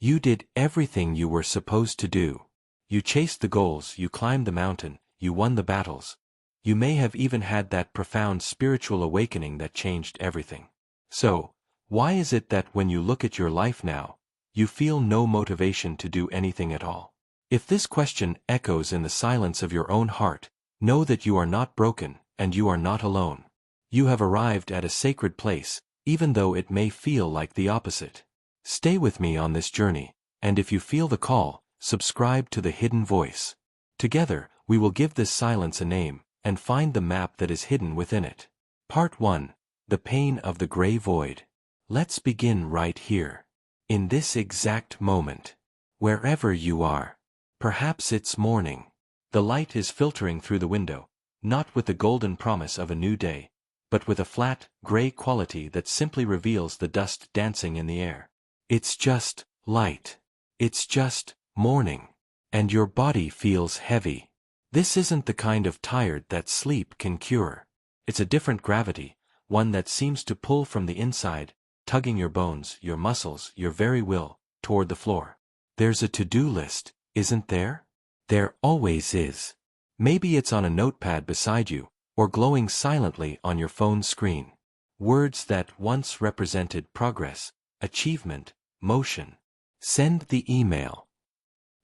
You did everything you were supposed to do. You chased the goals, you climbed the mountain, you won the battles. You may have even had that profound spiritual awakening that changed everything. So, why is it that when you look at your life now, you feel no motivation to do anything at all? If this question echoes in the silence of your own heart, know that you are not broken, and you are not alone. You have arrived at a sacred place, even though it may feel like the opposite. Stay with me on this journey, and if you feel the call, subscribe to the hidden voice. Together, we will give this silence a name, and find the map that is hidden within it. Part 1. The Pain of the Gray Void. Let's begin right here. In this exact moment. Wherever you are. Perhaps it's morning. The light is filtering through the window, not with the golden promise of a new day, but with a flat, gray quality that simply reveals the dust dancing in the air. It's just light. It's just morning. And your body feels heavy. This isn't the kind of tired that sleep can cure. It's a different gravity, one that seems to pull from the inside, tugging your bones, your muscles, your very will, toward the floor. There's a to-do list, isn't there? There always is. Maybe it's on a notepad beside you, or glowing silently on your phone's screen. Words that once represented progress, achievement, motion. Send the email.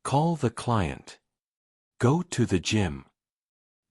Call the client. Go to the gym.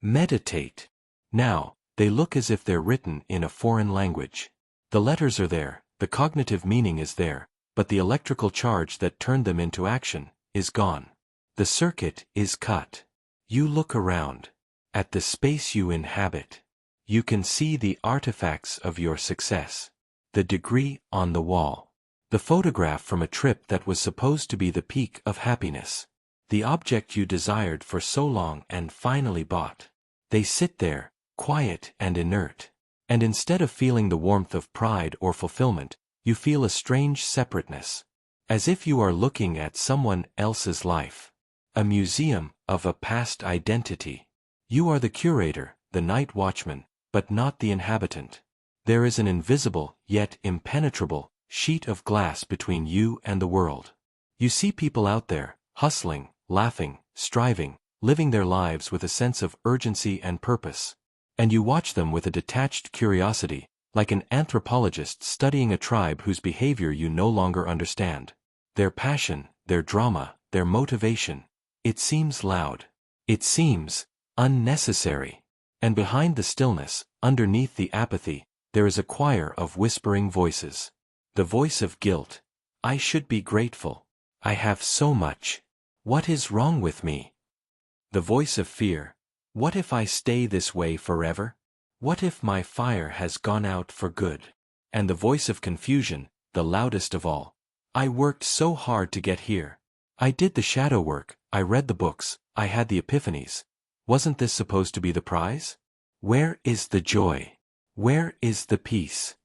Meditate. Now, they look as if they're written in a foreign language. The letters are there, the cognitive meaning is there, but the electrical charge that turned them into action is gone. The circuit is cut. You look around. At the space you inhabit. You can see the artifacts of your success. The degree on the wall. The photograph from a trip that was supposed to be the peak of happiness. The object you desired for so long and finally bought. They sit there, quiet and inert. And instead of feeling the warmth of pride or fulfillment, you feel a strange separateness. As if you are looking at someone else's life. A museum of a past identity. You are the curator, the night watchman, but not the inhabitant. There is an invisible, yet impenetrable, sheet of glass between you and the world. You see people out there, hustling, laughing, striving, living their lives with a sense of urgency and purpose. And you watch them with a detached curiosity, like an anthropologist studying a tribe whose behavior you no longer understand. Their passion, their drama, their motivation. It seems loud. It seems unnecessary. And behind the stillness, underneath the apathy, there is a choir of whispering voices. The voice of guilt. I should be grateful. I have so much. What is wrong with me? The voice of fear. What if I stay this way forever? What if my fire has gone out for good? And the voice of confusion, the loudest of all. I worked so hard to get here. I did the shadow work, I read the books, I had the epiphanies. Wasn't this supposed to be the prize? Where is the joy? Where is the peace?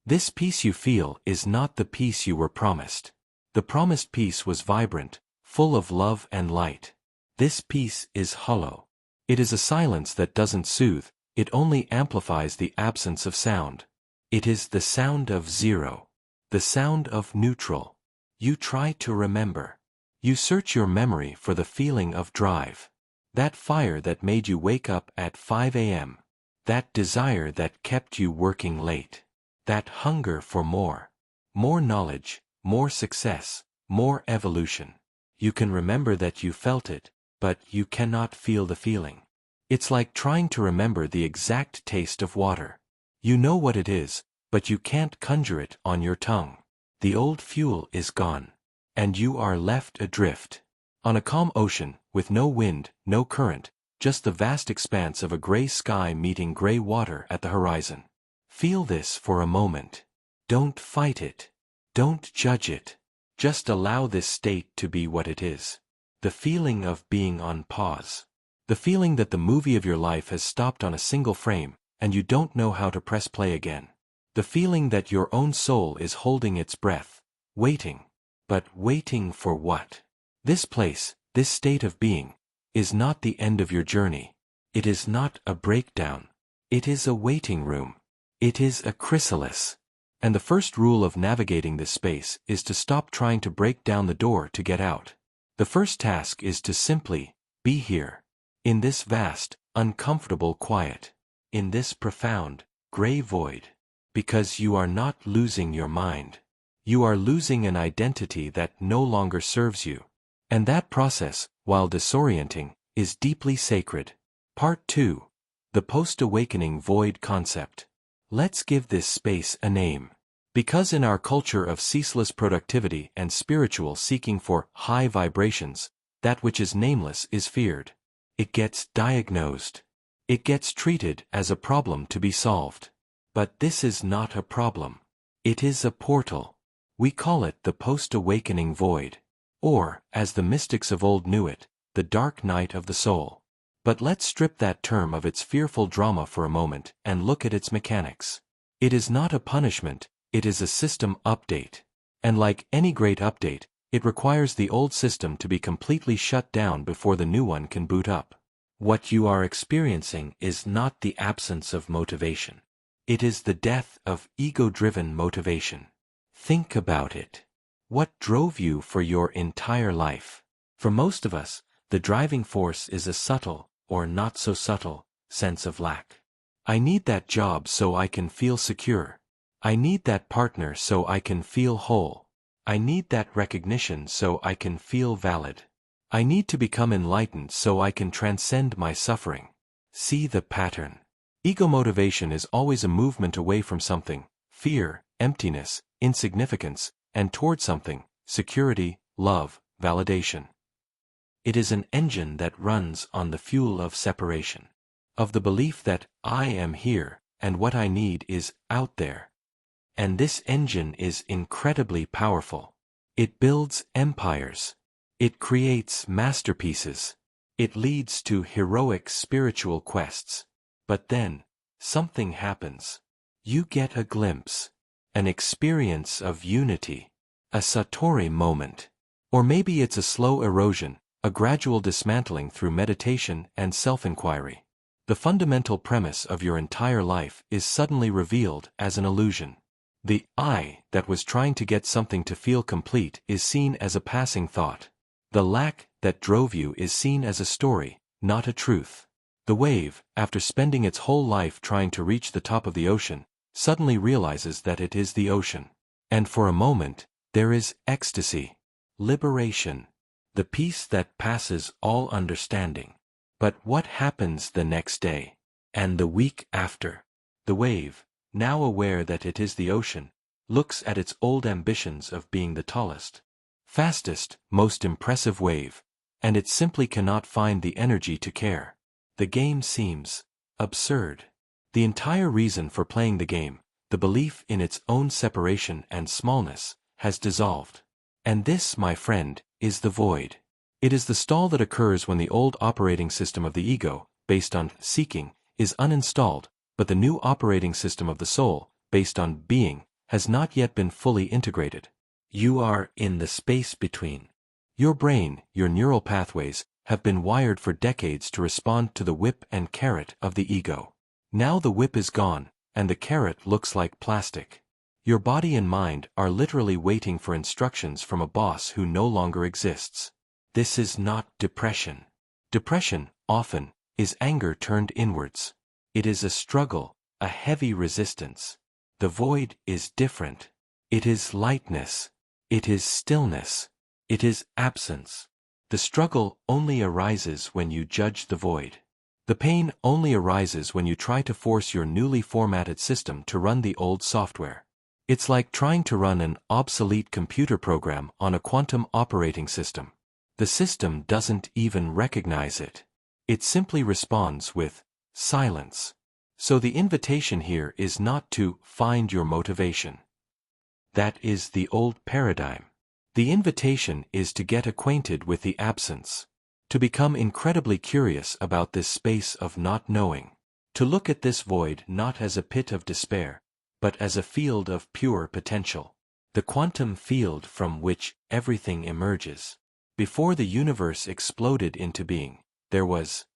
This peace you feel is not the peace you were promised. The promised peace was vibrant, full of love and light. This peace is hollow. It is a silence that doesn't soothe, it only amplifies the absence of sound. It is the sound of zero. The sound of neutral. You try to remember. You search your memory for the feeling of drive. That fire that made you wake up at 5 a.m. That desire that kept you working late. That hunger for more. More knowledge, more success, more evolution. You can remember that you felt it, but you cannot feel the feeling. It's like trying to remember the exact taste of water. You know what it is, but you can't conjure it on your tongue. The old fuel is gone. And you are left adrift. On a calm ocean, with no wind, no current, just the vast expanse of a gray sky meeting gray water at the horizon. Feel this for a moment. Don't fight it. Don't judge it. Just allow this state to be what it is. The feeling of being on pause. The feeling that the movie of your life has stopped on a single frame, and you don't know how to press play again. The feeling that your own soul is holding its breath, waiting. But waiting for what? This place, this state of being, is not the end of your journey. It is not a breakdown. It is a waiting room. It is a chrysalis. And the first rule of navigating this space is to stop trying to break down the door to get out. The first task is to simply be here. In this vast, uncomfortable quiet. In this profound, gray void. Because you are not losing your mind. You are losing an identity that no longer serves you. And that process, while disorienting, is deeply sacred. Part 2. The post-awakening void concept. Let's give this space a name. Because in our culture of ceaseless productivity and spiritual seeking for high vibrations, that which is nameless is feared. It gets diagnosed. It gets treated as a problem to be solved. But this is not a problem. It is a portal. We call it the post-awakening void. Or, as the mystics of old knew it, the dark night of the soul. But let's strip that term of its fearful drama for a moment and look at its mechanics. It is not a punishment, it is a system update. And like any great update, it requires the old system to be completely shut down before the new one can boot up. What you are experiencing is not the absence of motivation. It is the death of ego-driven motivation. Think about it. What drove you for your entire life? For most of us, the driving force is a subtle, or not so subtle, sense of lack. I need that job so I can feel secure. I need that partner so I can feel whole. I need that recognition so I can feel valid. I need to become enlightened so I can transcend my suffering. See the pattern. Ego motivation is always a movement away from something, fear, emptiness, insignificance, and toward something, security, love, validation. It is an engine that runs on the fuel of separation. Of the belief that I am here, and what I need is out there. And this engine is incredibly powerful. It builds empires. It creates masterpieces. It leads to heroic spiritual quests. But then, something happens. You get a glimpse. An experience of unity. A Satori moment. Or maybe it's a slow erosion, a gradual dismantling through meditation and self-inquiry. The fundamental premise of your entire life is suddenly revealed as an illusion. The I that was trying to get something to feel complete is seen as a passing thought. The lack that drove you is seen as a story, not a truth. The wave, after spending its whole life trying to reach the top of the ocean, suddenly realizes that it is the ocean. And for a moment, there is ecstasy, liberation, the peace that passes all understanding. But what happens the next day? And the week after? The wave, now aware that it is the ocean, looks at its old ambitions of being the tallest, fastest, most impressive wave, and it simply cannot find the energy to care. The game seems absurd. The entire reason for playing the game, the belief in its own separation and smallness, has dissolved. And this, my friend, is the void. It is the stall that occurs when the old operating system of the ego, based on seeking, is uninstalled, but the new operating system of the soul, based on being, has not yet been fully integrated. You are in the space between. Your brain, your neural pathways, have been wired for decades to respond to the whip and carrot of the ego. Now the whip is gone, and the carrot looks like plastic. Your body and mind are literally waiting for instructions from a boss who no longer exists. This is not depression. Depression, often, is anger turned inwards. It is a struggle, a heavy resistance. The void is different. It is lightness. It is stillness. It is absence. The struggle only arises when you judge the void. The pain only arises when you try to force your newly formatted system to run the old software. It's like trying to run an obsolete computer program on a quantum operating system. The system doesn't even recognize it. It simply responds with silence. So the invitation here is not to find your motivation. That is the old paradigm. The invitation is to get acquainted with the absence. To become incredibly curious about this space of not knowing. To look at this void not as a pit of despair, but as a field of pure potential. The quantum field from which everything emerges. Before the universe exploded into being, there was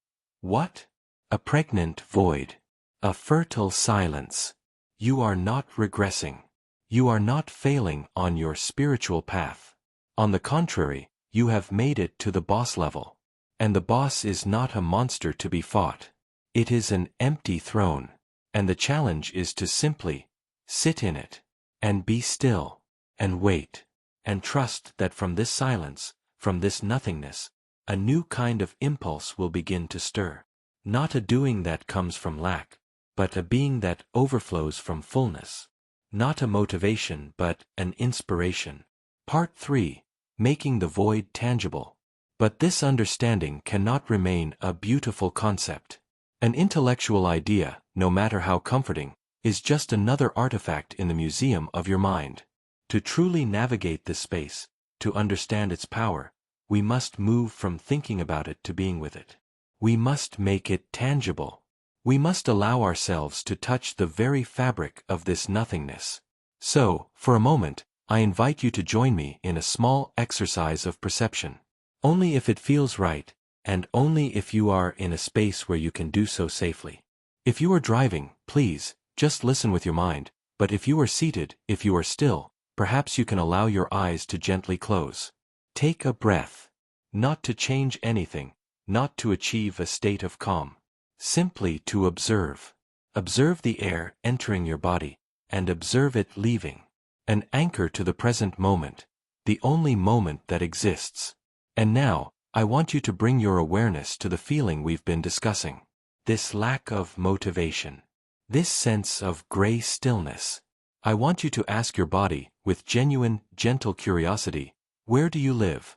what? A pregnant void. A fertile silence. You are not regressing. You are not failing on your spiritual path. On the contrary, you have made it to the boss level. And the boss is not a monster to be fought. It is an empty throne. And the challenge is to simply sit in it, and be still, and wait, and trust that from this silence, from this nothingness, a new kind of impulse will begin to stir. Not a doing that comes from lack, but a being that overflows from fullness. Not a motivation but an inspiration. Part 3. Making the void tangible. But this understanding cannot remain a beautiful concept. An intellectual idea, no matter how comforting, is just another artifact in the museum of your mind. To truly navigate this space, to understand its power, we must move from thinking about it to being with it. We must make it tangible. We must allow ourselves to touch the very fabric of this nothingness. So, for a moment, I invite you to join me in a small exercise of perception. Only if it feels right, and only if you are in a space where you can do so safely. If you are driving, please, just listen with your mind, but if you are seated, if you are still, perhaps you can allow your eyes to gently close. Take a breath. Not to change anything, not to achieve a state of calm. Simply to observe. Observe the air entering your body, and observe it leaving. An anchor to the present moment, the only moment that exists. And now, I want you to bring your awareness to the feeling we've been discussing. This lack of motivation. This sense of gray stillness. I want you to ask your body, with genuine, gentle curiosity, where do you live?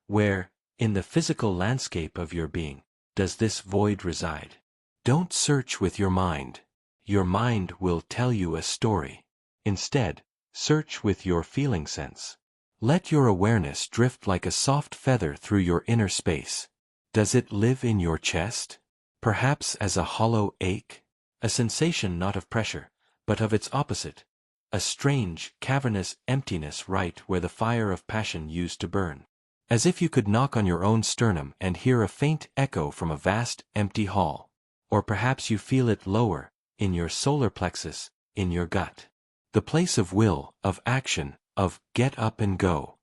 Where, in the physical landscape of your being, does this void reside? Don't search with your mind. Your mind will tell you a story. Instead, search with your feeling sense. Let your awareness drift like a soft feather through your inner space. Does it live in your chest? Perhaps as a hollow ache? A sensation not of pressure, but of its opposite. A strange, cavernous emptiness right where the fire of passion used to burn. As if you could knock on your own sternum and hear a faint echo from a vast, empty hall. Or perhaps you feel it lower, in your solar plexus, in your gut. The place of will, of action, of get up and go.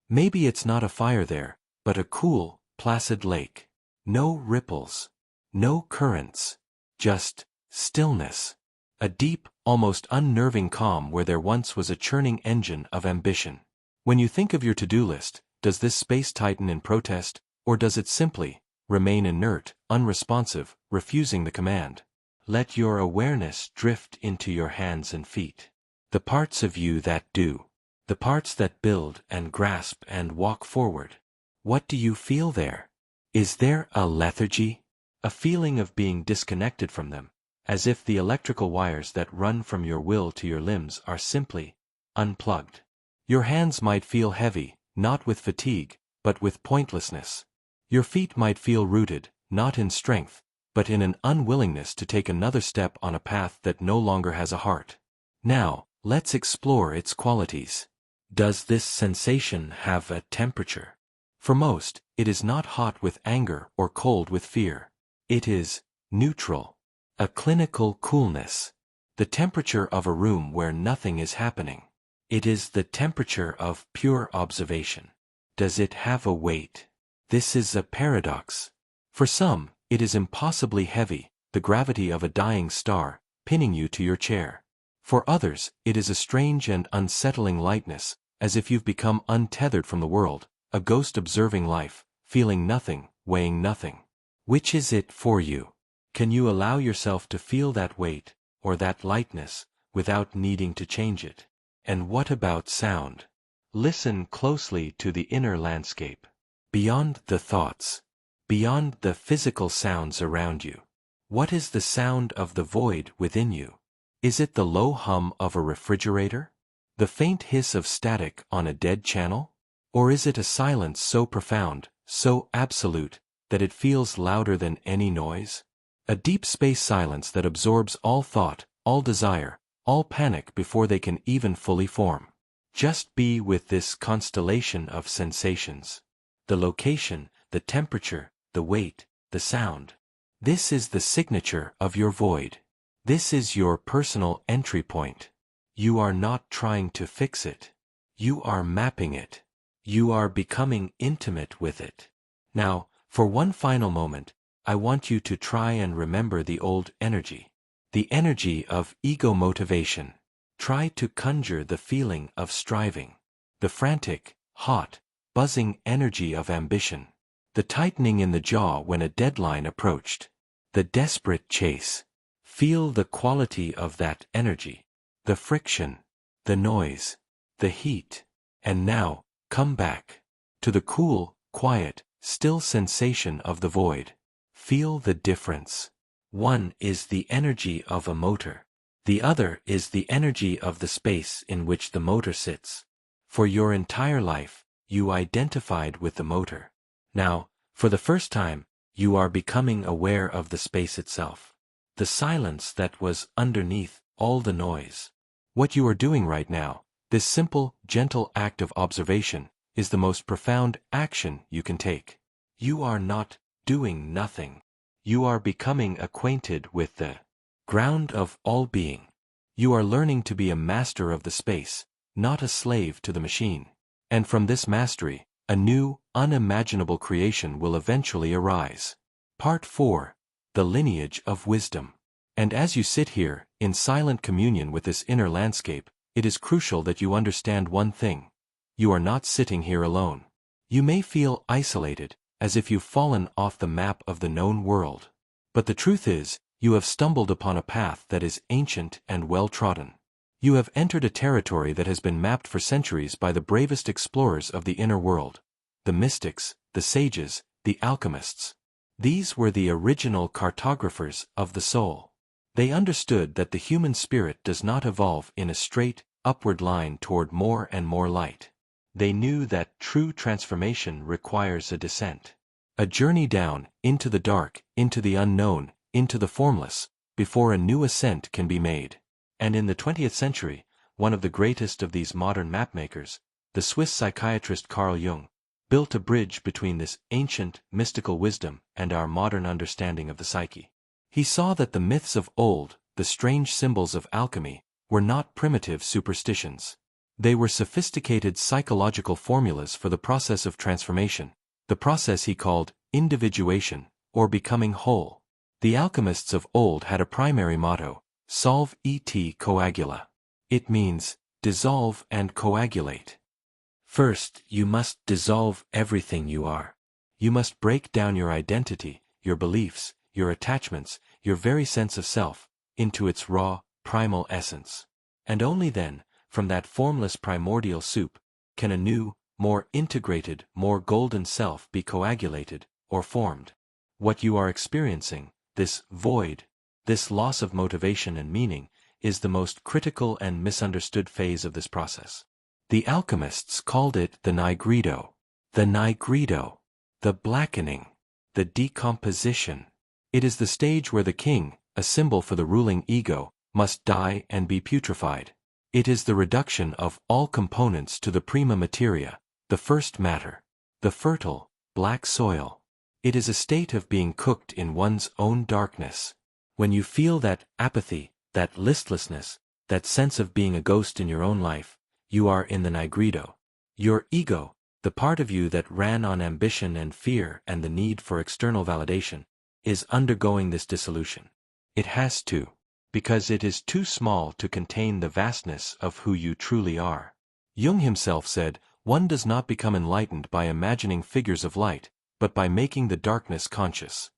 Maybe it's not a fire there, but a cool, placid lake. No ripples. No currents. Just stillness. A deep, almost unnerving calm where there once was a churning engine of ambition. When you think of your to-do list, does this space tighten in protest, or does it simply remain inert, unresponsive, refusing the command? Let your awareness drift into your hands and feet. The parts of you that do. The parts that build and grasp and walk forward. What do you feel there? Is there a lethargy? A feeling of being disconnected from them, as if the electrical wires that run from your will to your limbs are simply unplugged. Your hands might feel heavy, not with fatigue, but with pointlessness. Your feet might feel rooted, not in strength, but in an unwillingness to take another step on a path that no longer has a heart. Now, let's explore its qualities. Does this sensation have a temperature? For most, it is not hot with anger or cold with fear. It is neutral. A clinical coolness. The temperature of a room where nothing is happening. It is the temperature of pure observation. Does it have a weight? This is a paradox. For some, it is impossibly heavy, the gravity of a dying star, pinning you to your chair. For others, it is a strange and unsettling lightness, as if you've become untethered from the world, a ghost observing life, feeling nothing, weighing nothing. Which is it for you? Can you allow yourself to feel that weight, or that lightness, without needing to change it? And what about sound? Listen closely to the inner landscape. Beyond the thoughts. Beyond the physical sounds around you. What is the sound of the void within you? Is it the low hum of a refrigerator? The faint hiss of static on a dead channel? Or is it a silence so profound, so absolute, that it feels louder than any noise? A deep space silence that absorbs all thought, all desire, all panic before they can even fully form. Just be with this constellation of sensations. The location, the temperature, the weight, the sound. This is the signature of your void. This is your personal entry point. You are not trying to fix it. You are mapping it. You are becoming intimate with it. Now, for one final moment, I want you to try and remember the old energy. The energy of ego motivation. Try to conjure the feeling of striving. The frantic, hot, buzzing energy of ambition. The tightening in the jaw when a deadline approached. The desperate chase. Feel the quality of that energy. The friction. The noise. The heat. And now, come back to the cool, quiet, still sensation of the void. Feel the difference. One is the energy of a motor. The other is the energy of the space in which the motor sits. For your entire life, you identified with the motor. Now, for the first time, you are becoming aware of the space itself. The silence that was underneath all the noise. What you are doing right now, this simple, gentle act of observation, is the most profound action you can take. You are not doing nothing. You are becoming acquainted with the ground of all being. You are learning to be a master of the space, not a slave to the machine. And from this mastery, a new, unimaginable creation will eventually arise. Part 4. The Lineage of Wisdom. And as you sit here, in silent communion with this inner landscape, it is crucial that you understand one thing. You are not sitting here alone. You may feel isolated, as if you've fallen off the map of the known world. But the truth is, you have stumbled upon a path that is ancient and well-trodden. You have entered a territory that has been mapped for centuries by the bravest explorers of the inner world. The mystics, the sages, the alchemists. These were the original cartographers of the soul. They understood that the human spirit does not evolve in a straight, upward line toward more and more light. They knew that true transformation requires a descent. A journey down, into the dark, into the unknown, into the formless, before a new ascent can be made. And in the 20th century, one of the greatest of these modern mapmakers, the Swiss psychiatrist Carl Jung, built a bridge between this ancient, mystical wisdom and our modern understanding of the psyche. He saw that the myths of old, the strange symbols of alchemy, were not primitive superstitions. They were sophisticated psychological formulas for the process of transformation, the process he called individuation, or becoming whole. The alchemists of old had a primary motto, solve et coagula. It means, dissolve and coagulate. First, you must dissolve everything you are. You must break down your identity, your beliefs, your attachments, your very sense of self, into its raw, primal essence. And only then, from that formless primordial soup, can a new, more integrated, more golden self be coagulated, or formed. What you are experiencing, this void, this loss of motivation and meaning, is the most critical and misunderstood phase of this process. The alchemists called it the nigredo, the blackening, the decomposition. It is the stage where the king, a symbol for the ruling ego, must die and be putrefied. It is the reduction of all components to the prima materia, the first matter, the fertile, black soil. It is a state of being cooked in one's own darkness. When you feel that apathy, that listlessness, that sense of being a ghost in your own life, you are in the nigredo. Your ego, the part of you that ran on ambition and fear and the need for external validation, is undergoing this dissolution. It has to, because it is too small to contain the vastness of who you truly are. Jung himself said, one does not become enlightened by imagining figures of light, but by making the darkness conscious.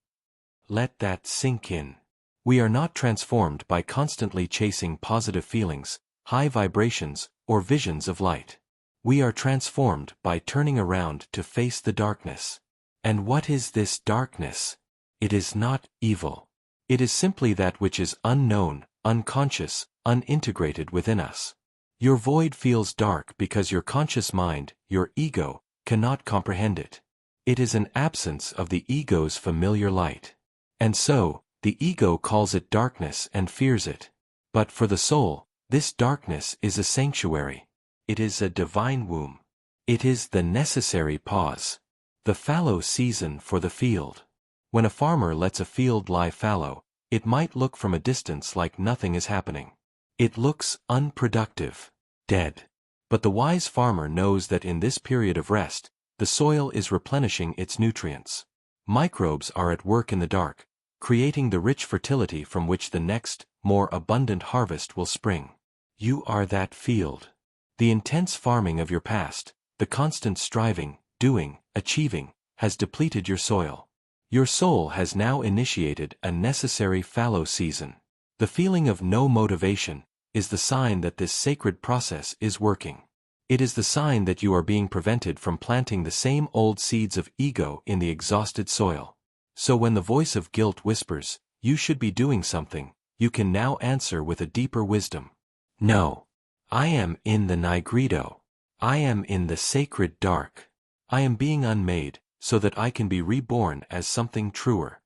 Let that sink in. We are not transformed by constantly chasing positive feelings, high vibrations, or visions of light. We are transformed by turning around to face the darkness. And what is this darkness? It is not evil. It is simply that which is unknown, unconscious, unintegrated within us. Your void feels dark because your conscious mind, your ego, cannot comprehend it. It is an absence of the ego's familiar light. And so, the ego calls it darkness and fears it. But for the soul, this darkness is a sanctuary. It is a divine womb. It is the necessary pause. The fallow season for the field. When a farmer lets a field lie fallow, it might look from a distance like nothing is happening. It looks unproductive, dead. But the wise farmer knows that in this period of rest, the soil is replenishing its nutrients. Microbes are at work in the dark, creating the rich fertility from which the next, more abundant harvest will spring. You are that field. The intense farming of your past, the constant striving, doing, achieving, has depleted your soil. Your soul has now initiated a necessary fallow season. The feeling of no motivation is the sign that this sacred process is working. It is the sign that you are being prevented from planting the same old seeds of ego in the exhausted soil. So when the voice of guilt whispers, "You should be doing something," you can now answer with a deeper wisdom. No. I am in the nigredo. I am in the sacred dark. I am being unmade, so that I can be reborn as something truer.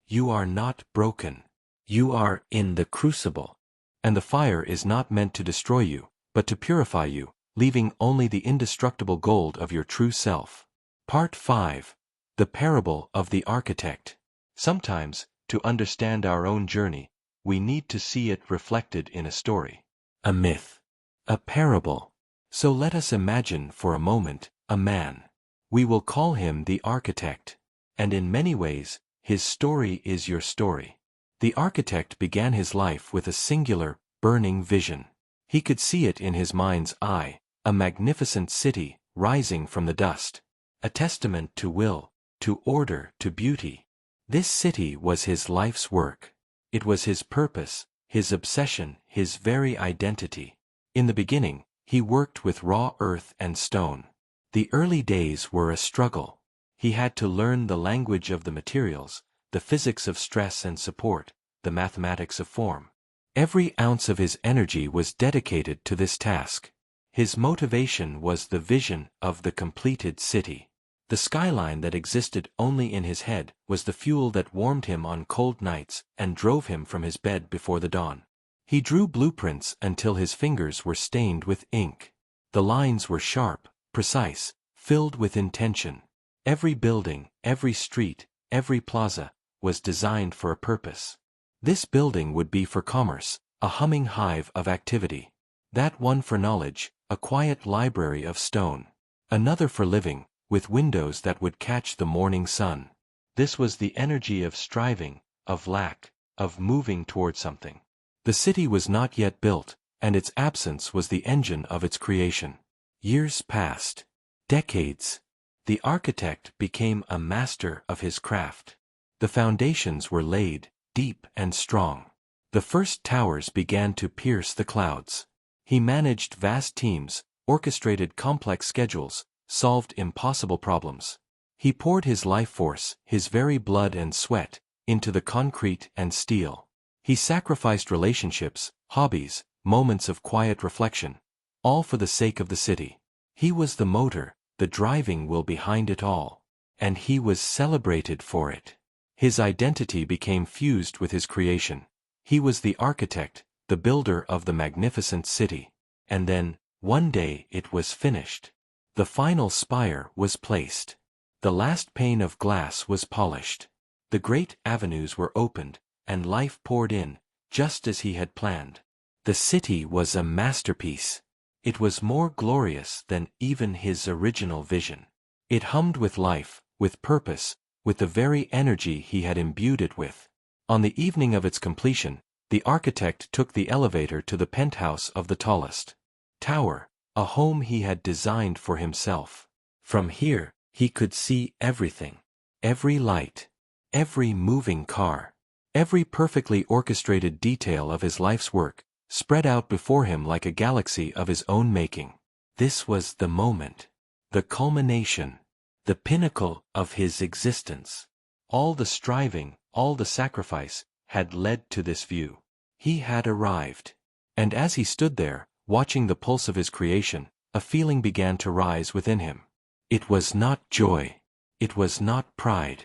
You are not broken. You are in the crucible. And the fire is not meant to destroy you, but to purify you, leaving only the indestructible gold of your true self. Part 5. The Parable of the Architect. Sometimes, to understand our own journey, we need to see it reflected in a story, a myth, a parable. So let us imagine for a moment a man. We will call him the architect. And in many ways, his story is your story. The architect began his life with a singular, burning vision. He could see it in his mind's eye, a magnificent city rising from the dust, a testament to will, to order, to beauty. This city was his life's work. It was his purpose, his obsession, his very identity. In the beginning, he worked with raw earth and stone. The early days were a struggle. He had to learn the language of the materials, the physics of stress and support, the mathematics of form. Every ounce of his energy was dedicated to this task. His motivation was the vision of the completed city. The skyline that existed only in his head was the fuel that warmed him on cold nights and drove him from his bed before the dawn. He drew blueprints until his fingers were stained with ink. The lines were sharp, precise, filled with intention. Every building, every street, every plaza, was designed for a purpose. This building would be for commerce, a humming hive of activity. That one for knowledge, a quiet library of stone. Another for living, with windows that would catch the morning sun. This was the energy of striving, of lack, of moving toward something. The city was not yet built, and its absence was the engine of its creation. Years passed. Decades. The architect became a master of his craft. The foundations were laid, deep and strong. The first towers began to pierce the clouds. He managed vast teams, orchestrated complex schedules, solved impossible problems. He poured his life force, his very blood and sweat, into the concrete and steel. He sacrificed relationships, hobbies, moments of quiet reflection, all for the sake of the city. He was the motor, the driving wheel behind it all. And he was celebrated for it. His identity became fused with his creation. He was the architect, the builder of the magnificent city. And then, one day it was finished. The final spire was placed. The last pane of glass was polished. The great avenues were opened, and life poured in, just as he had planned. The city was a masterpiece. It was more glorious than even his original vision. It hummed with life, with purpose, with the very energy he had imbued it with. On the evening of its completion, the architect took the elevator to the penthouse of the tallest tower, a home he had designed for himself. From here, he could see everything. Every light. Every moving car. Every perfectly orchestrated detail of his life's work, spread out before him like a galaxy of his own making. This was the moment. The culmination. The pinnacle of his existence. All the striving, all the sacrifice, had led to this view. He had arrived. And as he stood there, watching the pulse of his creation, a feeling began to rise within him. It was not joy. It was not pride.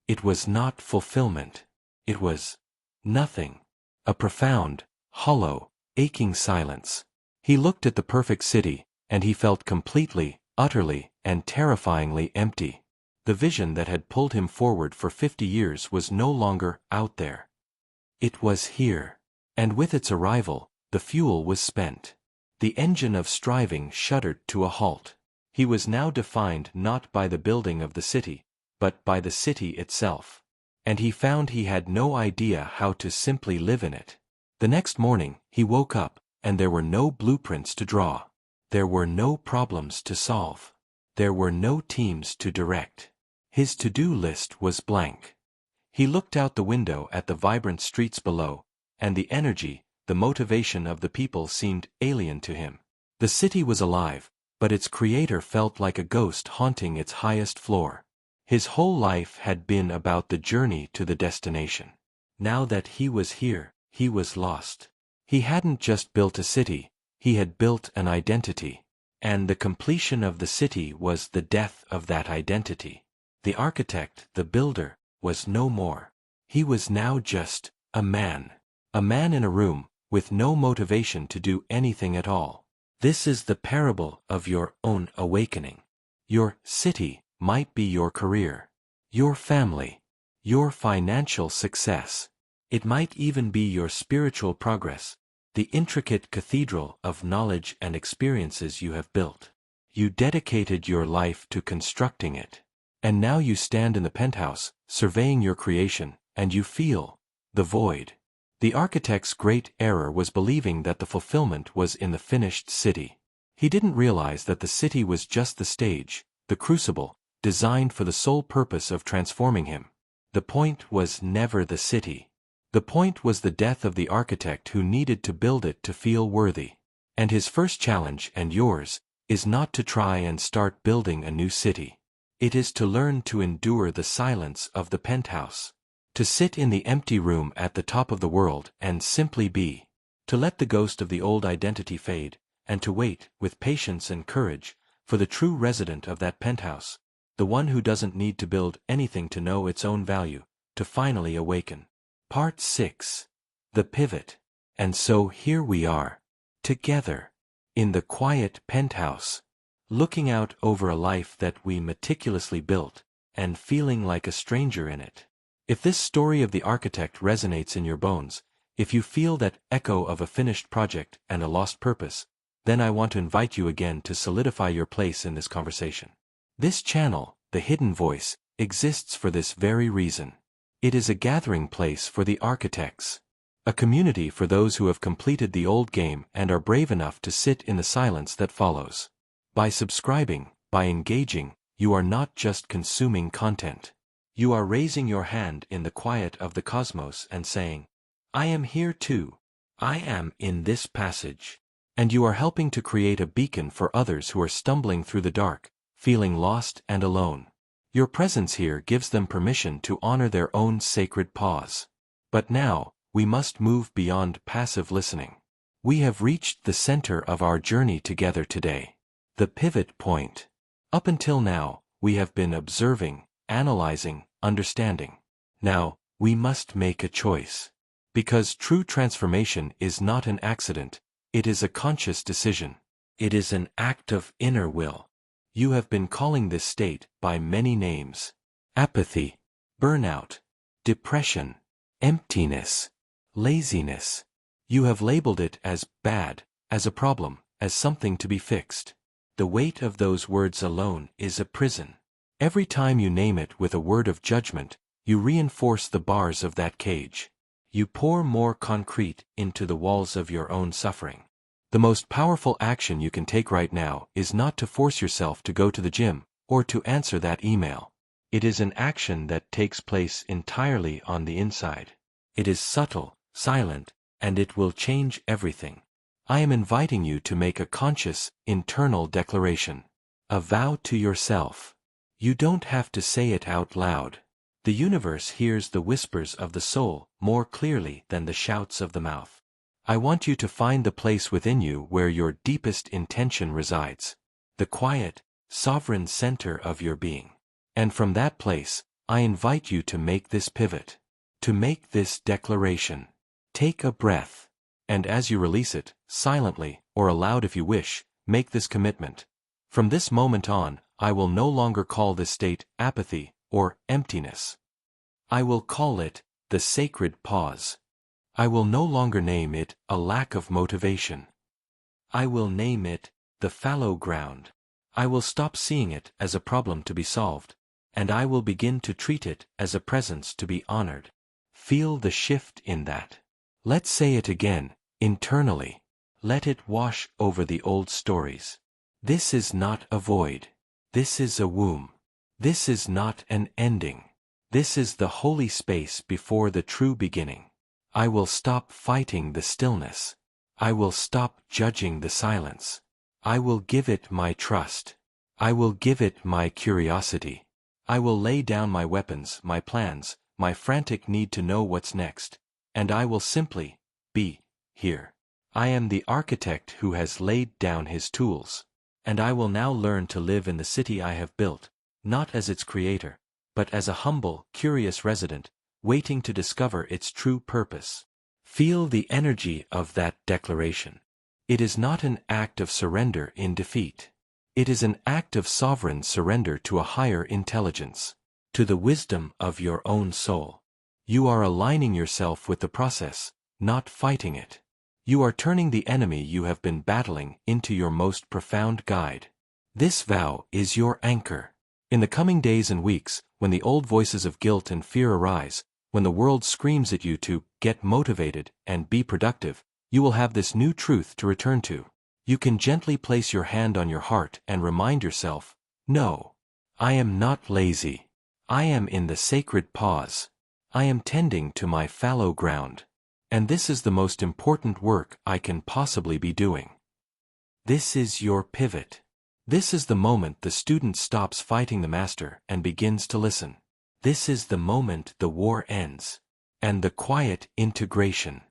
It was not fulfillment. It was nothing. A profound, hollow, aching silence. He looked at the perfect city, and he felt completely, utterly, and terrifyingly empty. The vision that had pulled him forward for 50 years was no longer out there. It was here. And with its arrival, The fuel was spent. The engine of striving shuddered to a halt. He was now defined not by the building of the city, but by the city itself. And he found he had no idea how to simply live in it. The next morning, he woke up, and there were no blueprints to draw. There were no problems to solve. There were no teams to direct. His to-do list was blank. He looked out the window at the vibrant streets below, and the energy, the motivation of the people seemed alien to him. The city was alive, but its creator felt like a ghost haunting its highest floor. His whole life had been about the journey to the destination. Now that he was here, he was lost. He hadn't just built a city, he had built an identity. And the completion of the city was the death of that identity. The architect, the builder, was no more. He was now just a man. A man in a room, with no motivation to do anything at all. This is the parable of your own awakening. Your city might be your career, your family, your financial success. It might even be your spiritual progress, the intricate cathedral of knowledge and experiences you have built. You dedicated your life to constructing it. And now you stand in the penthouse, surveying your creation, and you feel the void. The architect's great error was believing that the fulfillment was in the finished city. He didn't realize that the city was just the stage, the crucible, designed for the sole purpose of transforming him. The point was never the city. The point was the death of the architect who needed to build it to feel worthy. And his first challenge, and yours, is not to try and start building a new city. It is to learn to endure the silence of the penthouse. To sit in the empty room at the top of the world and simply be. To let the ghost of the old identity fade, and to wait, with patience and courage, for the true resident of that penthouse, the one who doesn't need to build anything to know its own value, to finally awaken. Part 6. The Pivot. And so here we are, together, in the quiet penthouse, looking out over a life that we meticulously built, and feeling like a stranger in it. If this story of the architect resonates in your bones, if you feel that echo of a finished project and a lost purpose, then I want to invite you again to solidify your place in this conversation. This channel, The Hidden Voice, exists for this very reason. It is a gathering place for the architects. A community for those who have completed the old game and are brave enough to sit in the silence that follows. By subscribing, by engaging, you are not just consuming content. You are raising your hand in the quiet of the cosmos and saying, I am here too. I am in this passage. And you are helping to create a beacon for others who are stumbling through the dark, feeling lost and alone. Your presence here gives them permission to honor their own sacred pause. But now, we must move beyond passive listening. We have reached the center of our journey together today. The pivot point. Up until now, we have been observing, analyzing, understanding. Now, we must make a choice. Because true transformation is not an accident, it is a conscious decision. It is an act of inner will. You have been calling this state by many names. Apathy, burnout, depression, emptiness, laziness. You have labeled it as bad, as a problem, as something to be fixed. The weight of those words alone is a prison. Every time you name it with a word of judgment, you reinforce the bars of that cage. You pour more concrete into the walls of your own suffering. The most powerful action you can take right now is not to force yourself to go to the gym, or to answer that email. It is an action that takes place entirely on the inside. It is subtle, silent, and it will change everything. I am inviting you to make a conscious, internal declaration. A vow to yourself. You don't have to say it out loud. The universe hears the whispers of the soul more clearly than the shouts of the mouth. I want you to find the place within you where your deepest intention resides. The quiet, sovereign center of your being. And from that place, I invite you to make this pivot. To make this declaration. Take a breath. And as you release it, silently, or aloud if you wish, make this commitment. From this moment on, I will no longer call this state apathy or emptiness. I will call it the sacred pause. I will no longer name it a lack of motivation. I will name it the fallow ground. I will stop seeing it as a problem to be solved, and I will begin to treat it as a presence to be honored. Feel the shift in that. Let's say it again, internally. Let it wash over the old stories. This is not a void. This is a womb. This is not an ending. This is the holy space before the true beginning. I will stop fighting the stillness. I will stop judging the silence. I will give it my trust. I will give it my curiosity. I will lay down my weapons, my plans, my frantic need to know what's next, and I will simply be here. I am the architect who has laid down his tools, and I will now learn to live in the city I have built, not as its creator, but as a humble, curious resident, waiting to discover its true purpose. Feel the energy of that declaration. It is not an act of surrender in defeat. It is an act of sovereign surrender to a higher intelligence, to the wisdom of your own soul. You are aligning yourself with the process, not fighting it. You are turning the enemy you have been battling into your most profound guide. This vow is your anchor. In the coming days and weeks, when the old voices of guilt and fear arise, when the world screams at you to get motivated and be productive, you will have this new truth to return to. You can gently place your hand on your heart and remind yourself, no, I am not lazy. I am in the sacred pause. I am tending to my fallow ground. And this is the most important work I can possibly be doing. This is your pivot. This is the moment the student stops fighting the master and begins to listen. This is the moment the war ends, and the quiet integration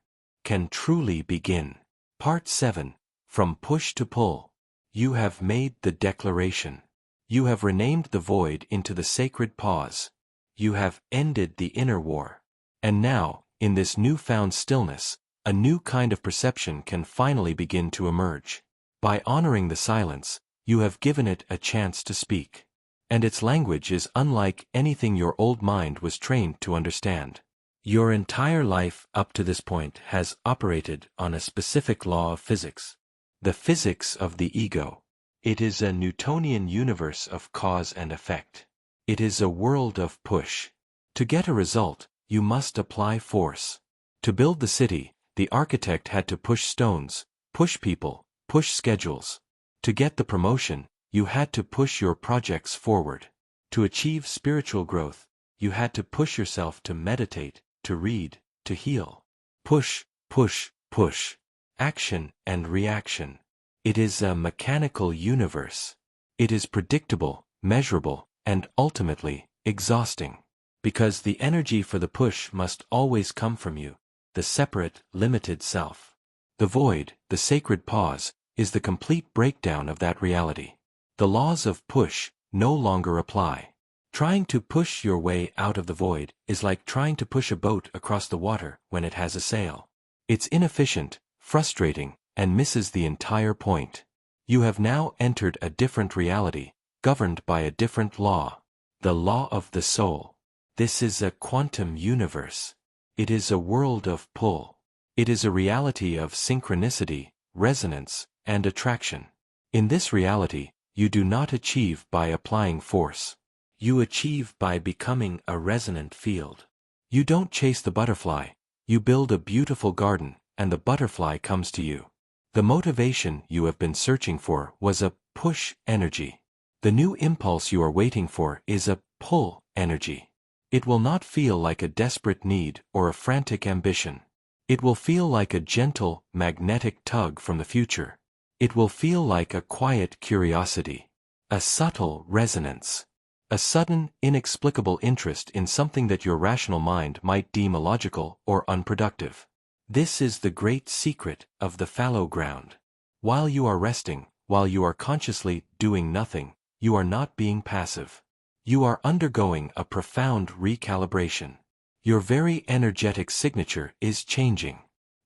can truly begin. Part 7. From Push to Pull. You have made the declaration. You have renamed the void into the sacred pause. You have ended the inner war. And now, in this newfound stillness, a new kind of perception can finally begin to emerge. By honoring the silence, you have given it a chance to speak. And its language is unlike anything your old mind was trained to understand. Your entire life up to this point has operated on a specific law of physics. The physics of the ego. It is a Newtonian universe of cause and effect. It is a world of push. To get a result, you must apply force. To build the city, the architect had to push stones, push people, push schedules. To get the promotion, you had to push your projects forward. To achieve spiritual growth, you had to push yourself to meditate, to read, to heal. Push, push, push. Action and reaction. It is a mechanical universe. It is predictable, measurable, and ultimately, exhausting. Because the energy for the push must always come from you, the separate, limited self. The void, the sacred pause, is the complete breakdown of that reality. The laws of push no longer apply. Trying to push your way out of the void is like trying to push a boat across the water when it has a sail. It's inefficient, frustrating, and misses the entire point. You have now entered a different reality, governed by a different law. The law of the soul. This is a quantum universe. It is a world of pull. It is a reality of synchronicity, resonance, and attraction. In this reality, you do not achieve by applying force. You achieve by becoming a resonant field. You don't chase the butterfly. You build a beautiful garden, and the butterfly comes to you. The motivation you have been searching for was a push energy. The new impulse you are waiting for is a pull energy. It will not feel like a desperate need or a frantic ambition. It will feel like a gentle, magnetic tug from the future. It will feel like a quiet curiosity, a subtle resonance, a sudden, inexplicable interest in something that your rational mind might deem illogical or unproductive. This is the great secret of the fallow ground. While you are resting, while you are consciously doing nothing, you are not being passive. You are undergoing a profound recalibration. Your very energetic signature is changing.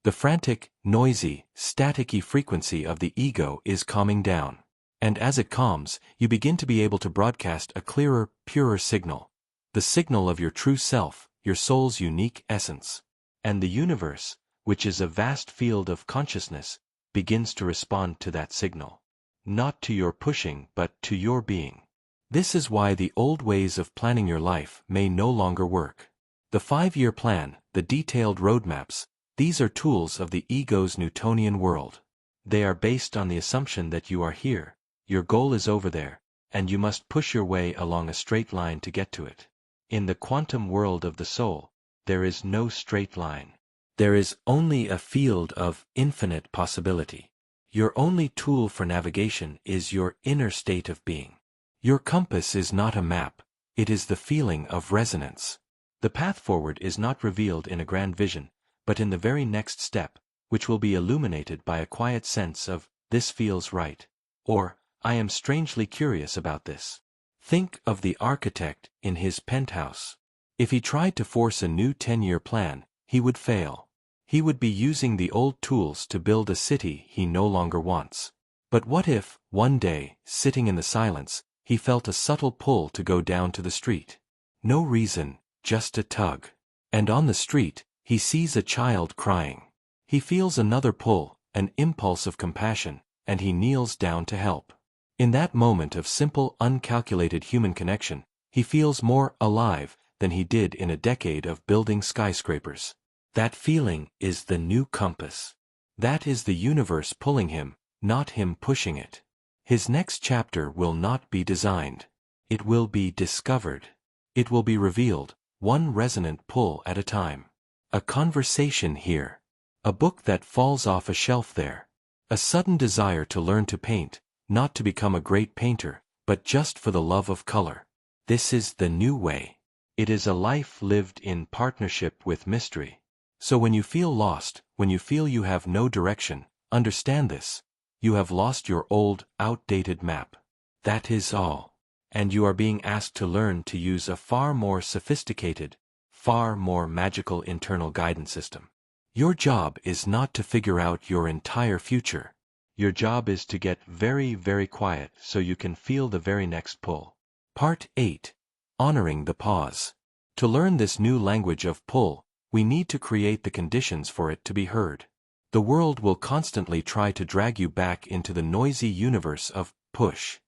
The frantic, noisy, staticky frequency of the ego is calming down. And as it calms, you begin to be able to broadcast a clearer, purer signal. The signal of your true self, your soul's unique essence. And the universe, which is a vast field of consciousness, begins to respond to that signal. Not to your pushing, but to your being. This is why the old ways of planning your life may no longer work. The 5-year plan, the detailed roadmaps, these are tools of the ego's Newtonian world. They are based on the assumption that you are here, your goal is over there, and you must push your way along a straight line to get to it. In the quantum world of the soul, there is no straight line. There is only a field of infinite possibility. Your only tool for navigation is your inner state of being. Your compass is not a map, it is the feeling of resonance. The path forward is not revealed in a grand vision, but in the very next step, which will be illuminated by a quiet sense of, "This feels right," or, "I am strangely curious about this." Think of the architect in his penthouse. If he tried to force a new 10-year plan, he would fail. He would be using the old tools to build a city he no longer wants. But what if, one day, sitting in the silence, he felt a subtle pull to go down to the street? No reason, just a tug. And on the street, he sees a child crying. He feels another pull, an impulse of compassion, and he kneels down to help. In that moment of simple, uncalculated human connection, he feels more alive than he did in a decade of building skyscrapers. That feeling is the new compass. That is the universe pulling him, not him pushing it. His next chapter will not be designed. It will be discovered. It will be revealed, one resonant pull at a time. A conversation here. A book that falls off a shelf there. A sudden desire to learn to paint, not to become a great painter, but just for the love of color. This is the new way. It is a life lived in partnership with mystery. So when you feel lost, when you feel you have no direction, understand this. You have lost your old, outdated map. That is all. And you are being asked to learn to use a far more sophisticated, far more magical internal guidance system. Your job is not to figure out your entire future. Your job is to get very, very quiet so you can feel the very next pull. Part 8. Honoring the pause. To learn this new language of pull, we need to create the conditions for it to be heard. The world will constantly try to drag you back into the noisy universe of push.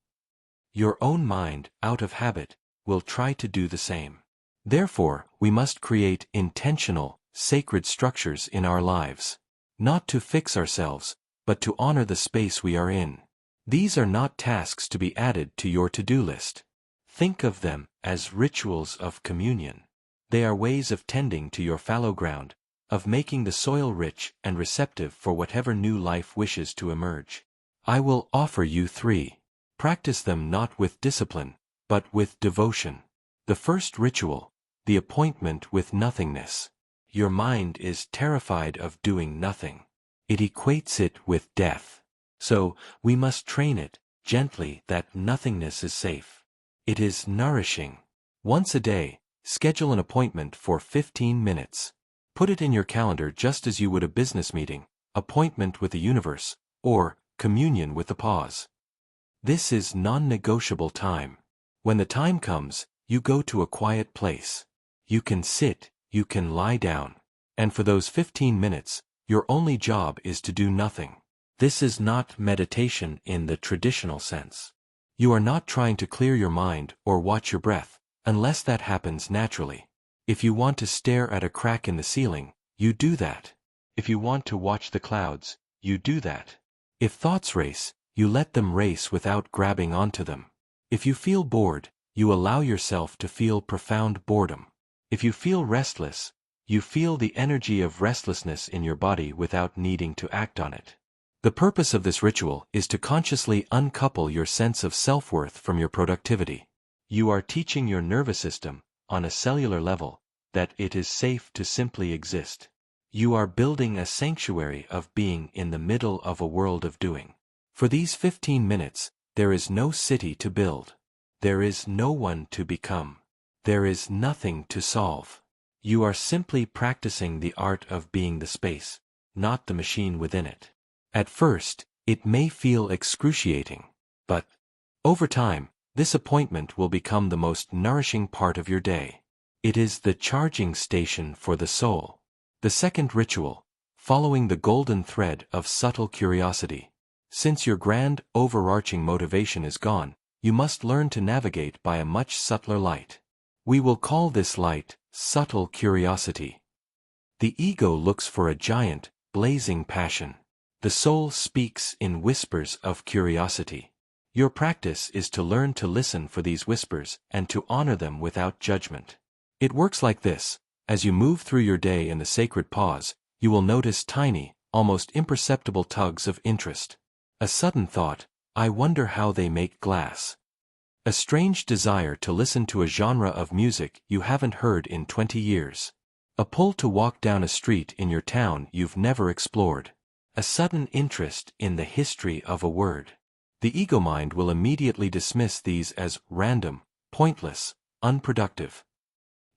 Your own mind, out of habit, will try to do the same. Therefore, we must create intentional, sacred structures in our lives. Not to fix ourselves, but to honor the space we are in. These are not tasks to be added to your to-do list. Think of them as rituals of communion. They are ways of tending to your fallow ground, of making the soil rich and receptive for whatever new life wishes to emerge. I will offer you 3. Practice them not with discipline, but with devotion. The first ritual, the appointment with nothingness. Your mind is terrified of doing nothing. It equates it with death. So, we must train it, gently, that nothingness is safe. It is nourishing. Once a day, schedule an appointment for 15 minutes. Put it in your calendar just as you would a business meeting, appointment with the universe, or communion with the pause. This is non-negotiable time. When the time comes, you go to a quiet place. You can sit, you can lie down. And for those 15 minutes, your only job is to do nothing. This is not meditation in the traditional sense. You are not trying to clear your mind or watch your breath, unless that happens naturally. If you want to stare at a crack in the ceiling, you do that. If you want to watch the clouds, you do that. If thoughts race, you let them race without grabbing onto them. If you feel bored, you allow yourself to feel profound boredom. If you feel restless, you feel the energy of restlessness in your body without needing to act on it. The purpose of this ritual is to consciously uncouple your sense of self-worth from your productivity. You are teaching your nervous system, on a cellular level, that it is safe to simply exist. You are building a sanctuary of being in the middle of a world of doing. For these 15 minutes, there is no city to build. There is no one to become. There is nothing to solve. You are simply practicing the art of being the space, not the machine within it. At first, it may feel excruciating, but over time, this appointment will become the most nourishing part of your day. It is the charging station for the soul. The second ritual, following the golden thread of subtle curiosity. Since your grand, overarching motivation is gone, you must learn to navigate by a much subtler light. We will call this light subtle curiosity. The ego looks for a giant, blazing passion. The soul speaks in whispers of curiosity. Your practice is to learn to listen for these whispers and to honor them without judgment. It works like this: as you move through your day in the sacred pause, you will notice tiny, almost imperceptible tugs of interest. A sudden thought, I wonder how they make glass. A strange desire to listen to a genre of music you haven't heard in 20 years. A pull to walk down a street in your town you've never explored. A sudden interest in the history of a word. The ego mind will immediately dismiss these as random, pointless, unproductive.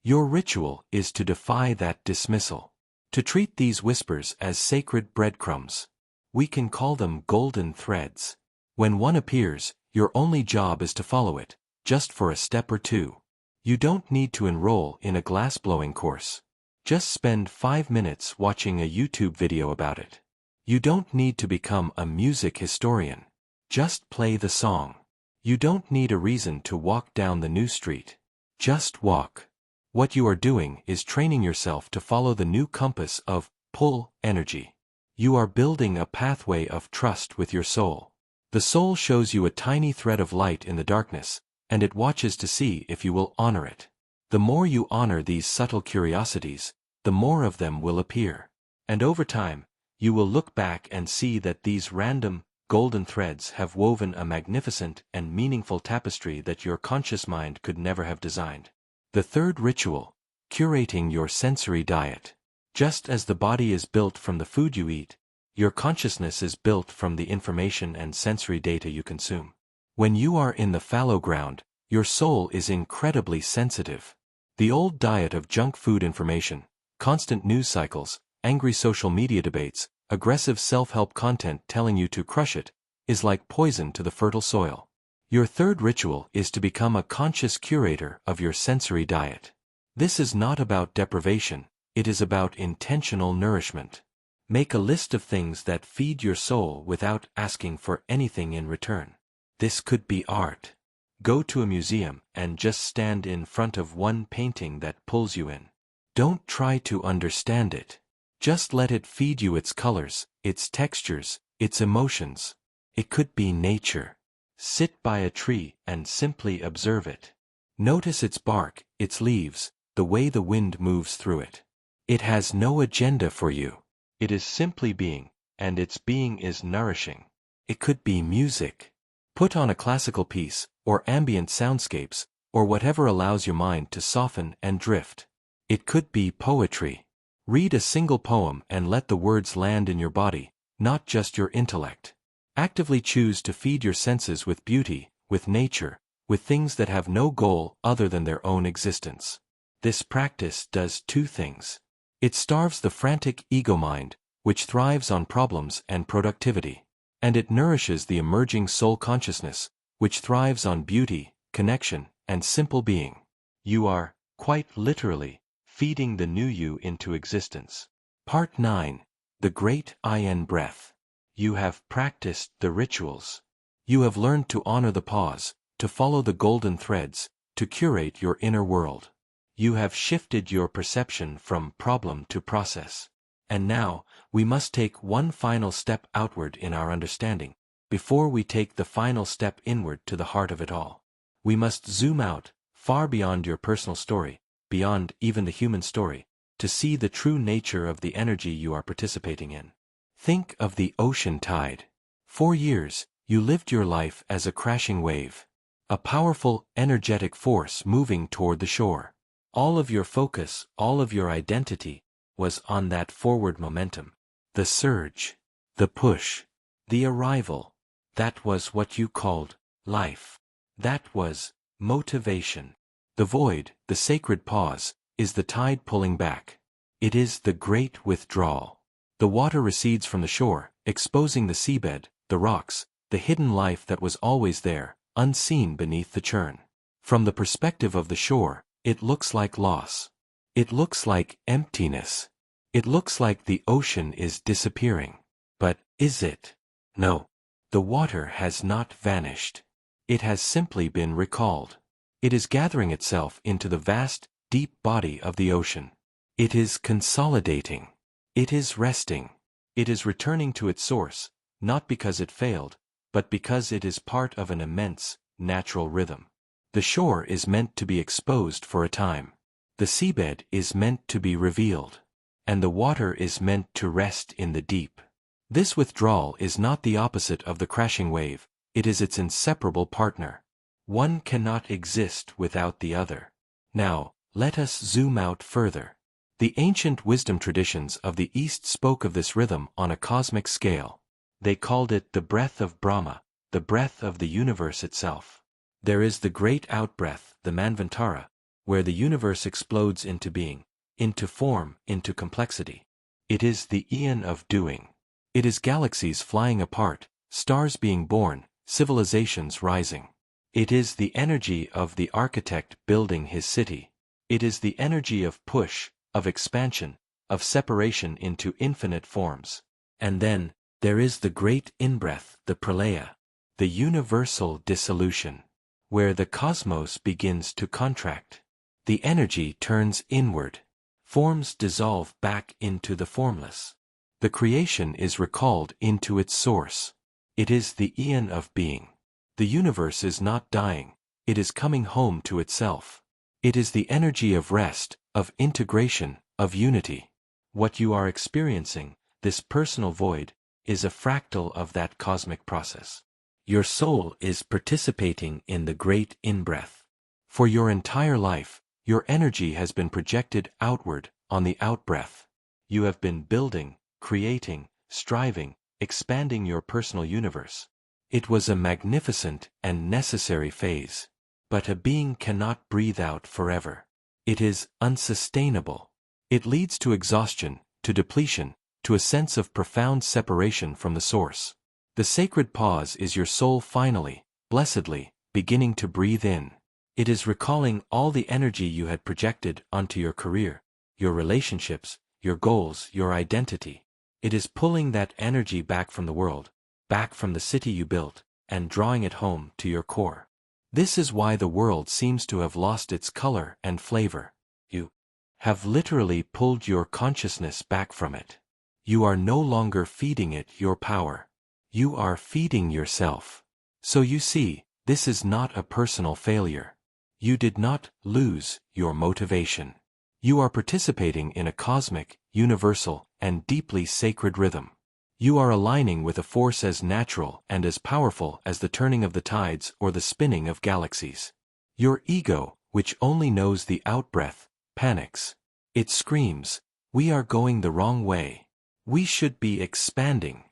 Your ritual is to defy that dismissal. To treat these whispers as sacred breadcrumbs. We can call them golden threads. When one appears, your only job is to follow it, just for a step or two. You don't need to enroll in a glassblowing course. Just spend 5 minutes watching a YouTube video about it. You don't need to become a music historian. Just play the song. You don't need a reason to walk down the new street. Just walk. What you are doing is training yourself to follow the new compass of pull energy. You are building a pathway of trust with your soul. The soul shows you a tiny thread of light in the darkness, and it watches to see if you will honor it. The more you honor these subtle curiosities, the more of them will appear. And over time, you will look back and see that these random, golden threads have woven a magnificent and meaningful tapestry that your conscious mind could never have designed. The third ritual, curating your sensory diet. Just as the body is built from the food you eat, your consciousness is built from the information and sensory data you consume. When you are in the fallow ground, your soul is incredibly sensitive. The old diet of junk food information, constant news cycles, angry social media debates, aggressive self-help content telling you to crush it, is like poison to the fertile soil. Your third ritual is to become a conscious curator of your sensory diet. This is not about deprivation, it is about intentional nourishment. Make a list of things that feed your soul without asking for anything in return. This could be art. Go to a museum and just stand in front of one painting that pulls you in. Don't try to understand it. Just let it feed you its colors, its textures, its emotions. It could be nature. Sit by a tree and simply observe it. Notice its bark, its leaves, the way the wind moves through it. It has no agenda for you. It is simply being, and its being is nourishing. It could be music. Put on a classical piece, or ambient soundscapes, or whatever allows your mind to soften and drift. It could be poetry. Read a single poem and let the words land in your body, not just your intellect. Actively choose to feed your senses with beauty, with nature, with things that have no goal other than their own existence. This practice does two things. It starves the frantic ego mind, which thrives on problems and productivity. And it nourishes the emerging soul consciousness, which thrives on beauty, connection, and simple being. You are, quite literally, feeding the new you into existence. Part 9. The Great I-N Breath. You have practiced the rituals. You have learned to honor the pause, to follow the golden threads, to curate your inner world. You have shifted your perception from problem to process. And now, we must take one final step outward in our understanding, before we take the final step inward to the heart of it all. We must zoom out, far beyond your personal story, beyond even the human story, to see the true nature of the energy you are participating in. Think of the ocean tide. For years, you lived your life as a crashing wave. A powerful, energetic force moving toward the shore. All of your focus, all of your identity, was on that forward momentum. The surge. The push. The arrival. That was what you called life. That was motivation. The void, the sacred pause, is the tide pulling back. It is the great withdrawal. The water recedes from the shore, exposing the seabed, the rocks, the hidden life that was always there, unseen beneath the churn. From the perspective of the shore, it looks like loss. It looks like emptiness. It looks like the ocean is disappearing. But is it? No. The water has not vanished. It has simply been recalled. It is gathering itself into the vast, deep body of the ocean. It is consolidating. It is resting. It is returning to its source, not because it failed, but because it is part of an immense, natural rhythm. The shore is meant to be exposed for a time. The seabed is meant to be revealed. And the water is meant to rest in the deep. This withdrawal is not the opposite of the crashing wave, it is its inseparable partner. One cannot exist without the other. Now, let us zoom out further. The ancient wisdom traditions of the East spoke of this rhythm on a cosmic scale. They called it the breath of Brahma, the breath of the universe itself. There is the great outbreath, the Manvantara, where the universe explodes into being, into form, into complexity. It is the eon of doing. It is galaxies flying apart, stars being born, civilizations rising. It is the energy of the architect building his city. It is the energy of push, of expansion, of separation into infinite forms. And then, there is the great inbreath, the pralaya, the universal dissolution, where the cosmos begins to contract. The energy turns inward. Forms dissolve back into the formless. The creation is recalled into its source. It is the eon of being. The universe is not dying, it is coming home to itself. It is the energy of rest, of integration, of unity. What you are experiencing, this personal void, is a fractal of that cosmic process. Your soul is participating in the great in-breath. For your entire life, your energy has been projected outward on the out-breath. You have been building, creating, striving, expanding your personal universe. It was a magnificent and necessary phase. But a being cannot breathe out forever. It is unsustainable. It leads to exhaustion, to depletion, to a sense of profound separation from the source. The sacred pause is your soul finally, blessedly, beginning to breathe in. It is recalling all the energy you had projected onto your career, your relationships, your goals, your identity. It is pulling that energy back from the world, back from the city you built, and drawing it home to your core. This is why the world seems to have lost its color and flavor. You have literally pulled your consciousness back from it. You are no longer feeding it your power. You are feeding yourself. So you see, this is not a personal failure. You did not lose your motivation. You are participating in a cosmic, universal, and deeply sacred rhythm. You are aligning with a force as natural and as powerful as the turning of the tides or the spinning of galaxies. Your ego, which only knows the out-breath, panics. It screams, "We are going the wrong way. We should be expanding."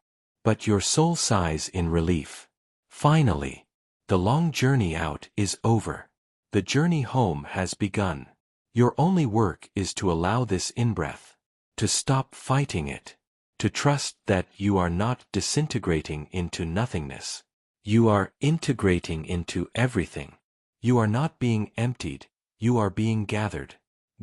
But your soul sighs in relief. Finally, the long journey out is over. The journey home has begun. Your only work is to allow this in-breath, to stop fighting it, to trust that you are not disintegrating into nothingness. You are integrating into everything. You are not being emptied, you are being gathered.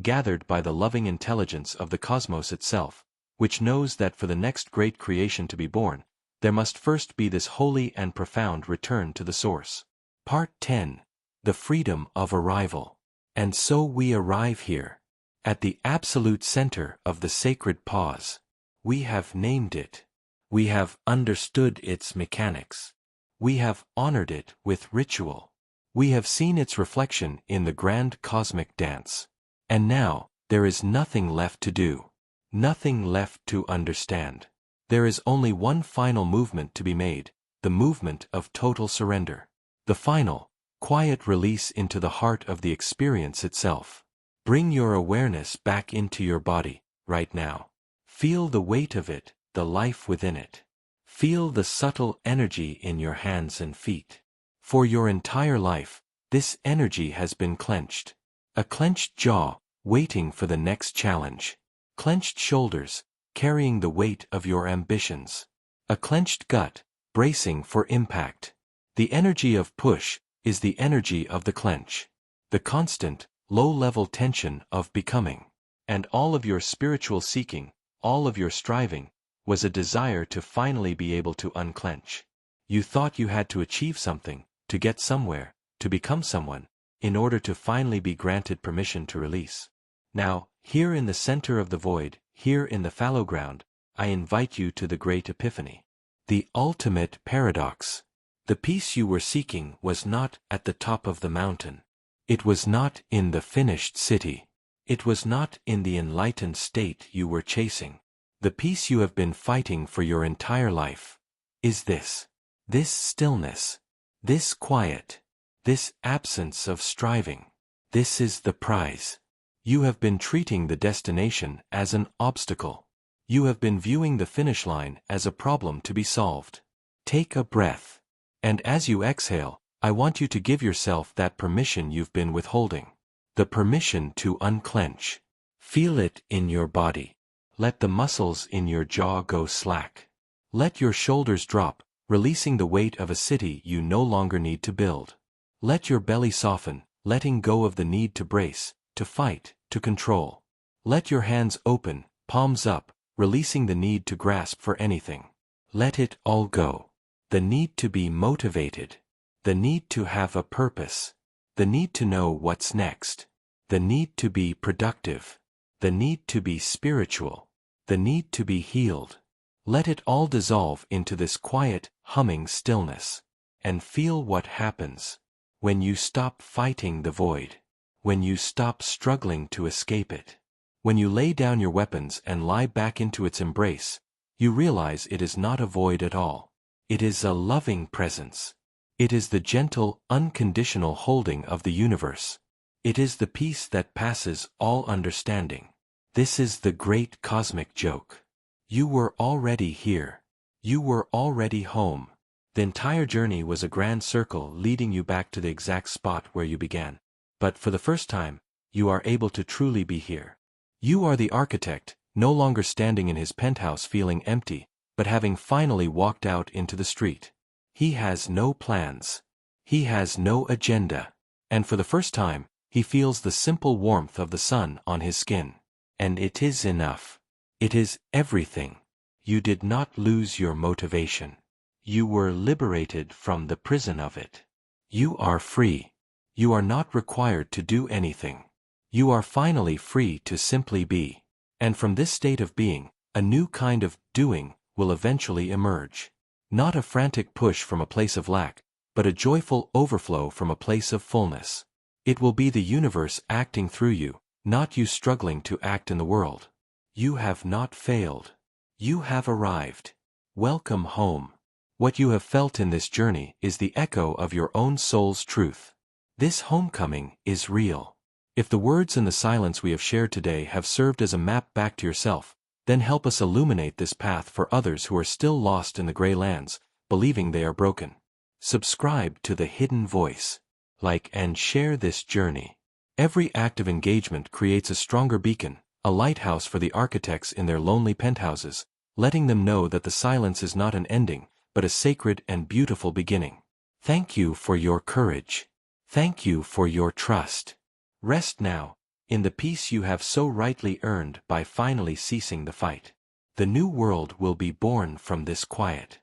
Gathered by the loving intelligence of the cosmos itself, which knows that for the next great creation to be born, there must first be this holy and profound return to the source. Part 10. The freedom of arrival. And so we arrive here, at the absolute center of the sacred pause. We have named it. We have understood its mechanics. We have honored it with ritual. We have seen its reflection in the grand cosmic dance. And now, there is nothing left to do. Nothing left to understand. There is only one final movement to be made, the movement of total surrender. The final, quiet release into the heart of the experience itself. Bring your awareness back into your body, right now. Feel the weight of it, the life within it. Feel the subtle energy in your hands and feet. For your entire life, this energy has been clenched. A clenched jaw, waiting for the next challenge. Clenched shoulders, carrying the weight of your ambitions. A clenched gut, bracing for impact. The energy of push is the energy of the clench. The constant, low-level tension of becoming. And all of your spiritual seeking, all of your striving, was a desire to finally be able to unclench. You thought you had to achieve something, to get somewhere, to become someone, in order to finally be granted permission to release. Now, here in the center of the void, here in the fallow ground, I invite you to the great epiphany. The ultimate paradox. The peace you were seeking was not at the top of the mountain. It was not in the finished city. It was not in the enlightened state you were chasing. The peace you have been fighting for your entire life is this. This stillness. This quiet. This absence of striving. This is the prize. You have been treating the destination as an obstacle. You have been viewing the finish line as a problem to be solved. Take a breath. And as you exhale, I want you to give yourself that permission you've been withholding. The permission to unclench. Feel it in your body. Let the muscles in your jaw go slack. Let your shoulders drop, releasing the weight of a city you no longer need to build. Let your belly soften, letting go of the need to brace, to fight, to control. Let your hands open, palms up, releasing the need to grasp for anything. Let it all go. The need to be motivated. The need to have a purpose. The need to know what's next. The need to be productive. The need to be spiritual. The need to be healed. Let it all dissolve into this quiet, humming stillness. And feel what happens when you stop fighting the void. When you stop struggling to escape it. When you lay down your weapons and lie back into its embrace, you realize it is not a void at all. It is a loving presence. It is the gentle, unconditional holding of the universe. It is the peace that passes all understanding. This is the great cosmic joke. You were already here. You were already home. The entire journey was a grand circle leading you back to the exact spot where you began. But for the first time, you are able to truly be here. You are the architect, no longer standing in his penthouse feeling empty, but having finally walked out into the street. He has no plans. He has no agenda. And for the first time, he feels the simple warmth of the sun on his skin. And it is enough. It is everything. You did not lose your motivation. You were liberated from the prison of it. You are free. You are not required to do anything. You are finally free to simply be. And from this state of being, a new kind of doing will eventually emerge. Not a frantic push from a place of lack, but a joyful overflow from a place of fullness. It will be the universe acting through you, not you struggling to act in the world. You have not failed. You have arrived. Welcome home. What you have felt in this journey is the echo of your own soul's truth. This homecoming is real. If the words and the silence we have shared today have served as a map back to yourself, then help us illuminate this path for others who are still lost in the gray lands, believing they are broken. Subscribe to The Hidden Voice. Like and share this journey. Every act of engagement creates a stronger beacon, a lighthouse for the architects in their lonely penthouses, letting them know that the silence is not an ending, but a sacred and beautiful beginning. Thank you for your courage. Thank you for your trust. Rest now, in the peace you have so rightly earned by finally ceasing the fight. The new world will be born from this quiet.